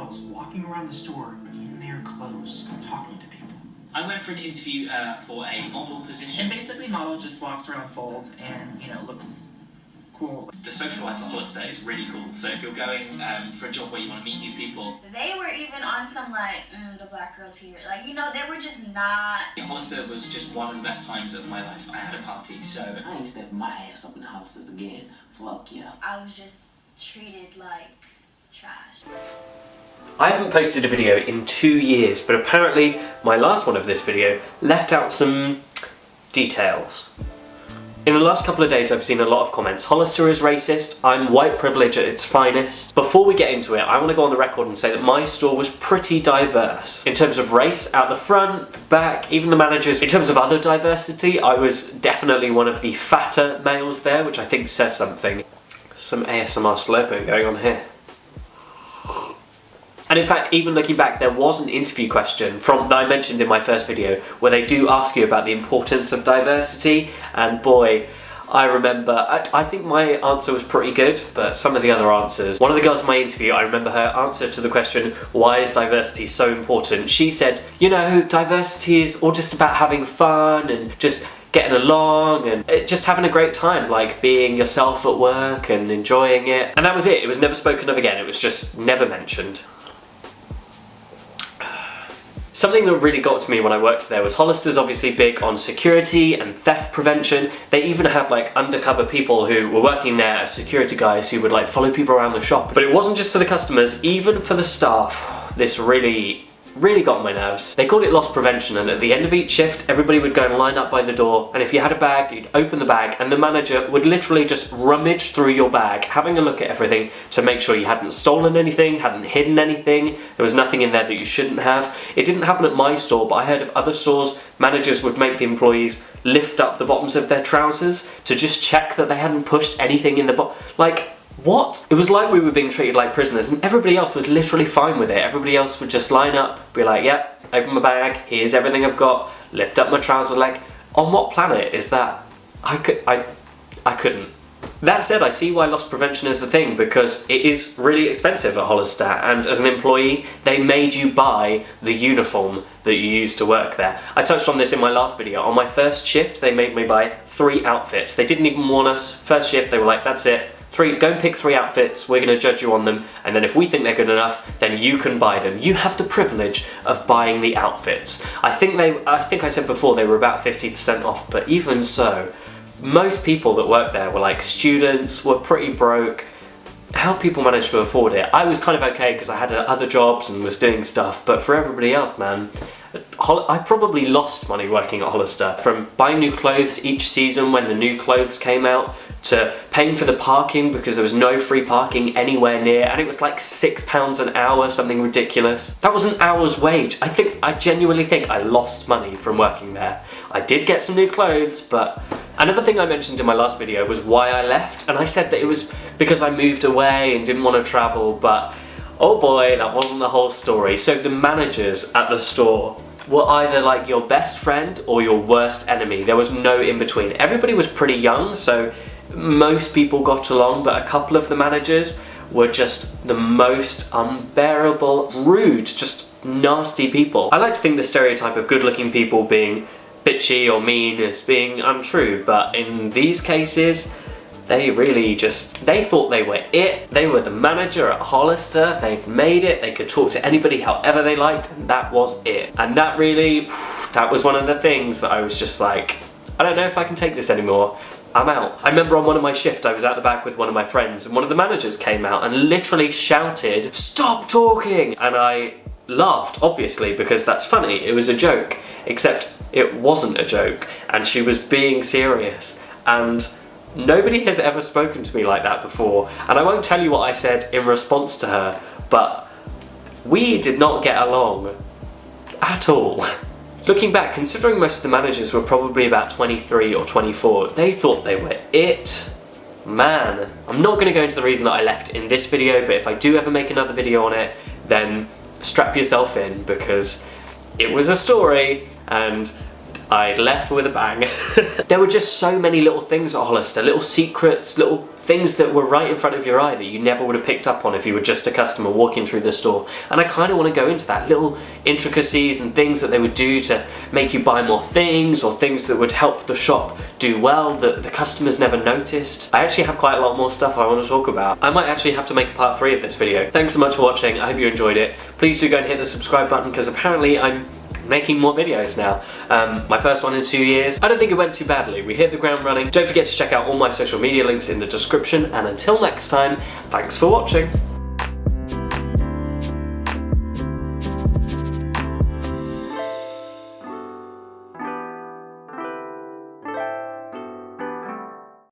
girls walking around the store in their clothes, talking to people. I went for an interview for a model position. And basically model just walks around folds and, you know, looks cool. The social life at Hollister is really cool. So if you're going for a job where you want to meet new people. They were even on some like, the black girls here. Like, you know, they were just not. Hollister was just one of the best times of my life. I had a party, so. I ain't stepping my ass up in Hollister's again. Fuck yeah. I was just treated like trash. I haven't posted a video in 2 years, but apparently my last one of this video left out some details. In the last couple of days I've seen a lot of comments. Hollister is racist, I'm white privilege at its finest. Before we get into it, I want to go on the record and say that my store was pretty diverse. In terms of race, out the front, the back, even the managers. In terms of other diversity, I was definitely one of the fatter males there, which I think says something. Some ASMR slurping going on here. And in fact, even looking back, there was an interview question that I mentioned in my first video where they do ask you about the importance of diversity, and boy, I remember, I think my answer was pretty good, but some of the other answers. One of the girls in my interview, I remember her answer to the question, why is diversity so important? She said, you know, diversity is all just about having fun and just getting along and just having a great time, like being yourself at work and enjoying it. And that was it. It was never spoken of again. It was just never mentioned. Something that really got to me when I worked there was Hollister's obviously big on security and theft prevention. They even had like undercover people who were working there as security guys who would like follow people around the shop. But it wasn't just for the customers, even for the staff. This really got on my nerves. They called it loss prevention, and at the end of each shift everybody would go and line up by the door, and if you had a bag you'd open the bag and the manager would literally just rummage through your bag, having a look at everything to make sure you hadn't stolen anything, hadn't hidden anything, there was nothing in there that you shouldn't have. It didn't happen at my store, but I heard of other stores managers would make the employees lift up the bottoms of their trousers to just check that they hadn't pushed anything in the bottom. Like, what? It was like we were being treated like prisoners, and everybody else was literally fine with it. Everybody else would just line up, be like, yep, open my bag, here's everything I've got, lift up my trouser leg. On what planet is that? I couldn't. That said, I see why loss prevention is a thing, because it is really expensive at Hollister, and as an employee, they made you buy the uniform that you used to work there. I touched on this in my last video. On my first shift, they made me buy 3 outfits. They didn't even warn us. First shift, they were like, that's it. Go and pick 3 outfits, we're going to judge you on them, and then if we think they're good enough, then you can buy them. You have the privilege of buying the outfits. I think I said before they were about 50% off, but even so, most people that work there were like students, were pretty broke. How people managed to afford it? I was kind of okay because I had other jobs and was doing stuff, but for everybody else, man, I probably lost money working at Hollister. From buying new clothes each season when the new clothes came out, to paying for the parking because there was no free parking anywhere near, and it was like £6 an hour, something ridiculous. That was an hour's wage. I genuinely think I lost money from working there. I did get some new clothes, but another thing I mentioned in my last video was why I left, and I said that it was because I moved away and didn't want to travel, but oh boy, that wasn't the whole story. So the managers at the store were either like your best friend or your worst enemy. There was no in between. Everybody was pretty young, so most people got along, but a couple of the managers were just the most unbearable, rude, just nasty people. I like to think the stereotype of good-looking people being bitchy or mean is being untrue, but in these cases, they really they thought they were it. They were the manager at Hollister, they'd made it, they could talk to anybody however they liked, and that was it. And that was one of the things that I was just like, I don't know if I can take this anymore. I'm out. I remember on one of my shifts I was at the back with one of my friends, and one of the managers came out and literally shouted, "Stop talking!" And I laughed, obviously, because that's funny. It was a joke, except it wasn't a joke, and she was being serious. And nobody has ever spoken to me like that before, and I won't tell you what I said in response to her, but we did not get along at all. Looking back, considering most of the managers were probably about 23 or 24, they thought they were it. Man, I'm not going to go into the reason that I left in this video, but if I do ever make another video on it, then strap yourself in, because it was a story, and I left with a bang. There were just so many little things at Hollister, little secrets, little things that were right in front of your eye that you never would have picked up on if you were just a customer walking through the store. And I kind of want to go into that, little intricacies and things that they would do to make you buy more things, or things that would help the shop do well that the customers never noticed. I actually have quite a lot more stuff I want to talk about. I might actually have to make a part 3 of this video. Thanks so much for watching, I hope you enjoyed it. Please do go and hit the subscribe button, because apparently I'm making more videos now. My first one in 2 years. I don't think it went too badly. We hit the ground running. Don't forget to check out all my social media links in the description, and until next time, thanks for watching.